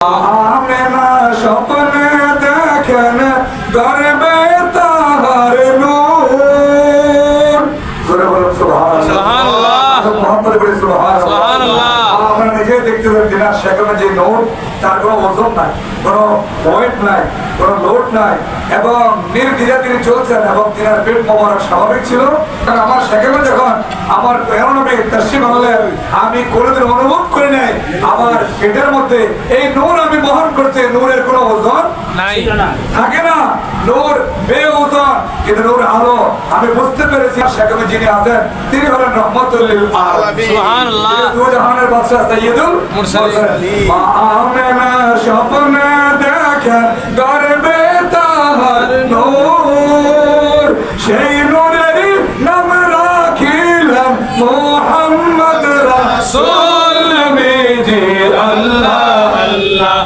আমেনা স্বপ্নে দেখেন গর্বে তাহার নূর। জোরে বলুন সুবহানাল্লাহ। মুহাম্মদ বলে সুবহানাল্লাহ। আমরা নিজে দেখতে পাচ্ছি না সেখানে যে নূর, তার কোনো ওজন নাই, কোনো ওয়েট নাই, কোনো লোড নাই, এবং নির্দ্বিধায় তিনি চলছেন, এবং তিনার পেট মোবারক স্বাভাবিক ছিল। কারণ আমার সেখানে যখন আমার নবী তাশরীফ আনলেন, আমি কোনোদিন অনুভব করি নাই আমার পেটের মধ্যে এই নূর আমি বহন করছি। নূরের কোনো ওজন নাই, থাকে না, নূর বেওজন, কিন্তু নূর আলো। আমি বুঝতে পেরেছি সেখানে যিনি আছেন তিনি হলেন রহমতুল লিল আলামিন। সুবহানাল্লাহ। দু জাহানের বাদশা সাইয়্যিদুল মুরসালিন। আমেনা স্বপ্নে দেখেন গর্বে তাহার নূর, সেই নূরের নাম রাখিলাম মুহাম্মদ রাসূল। নবীজি আল্লাহ আল্লাহ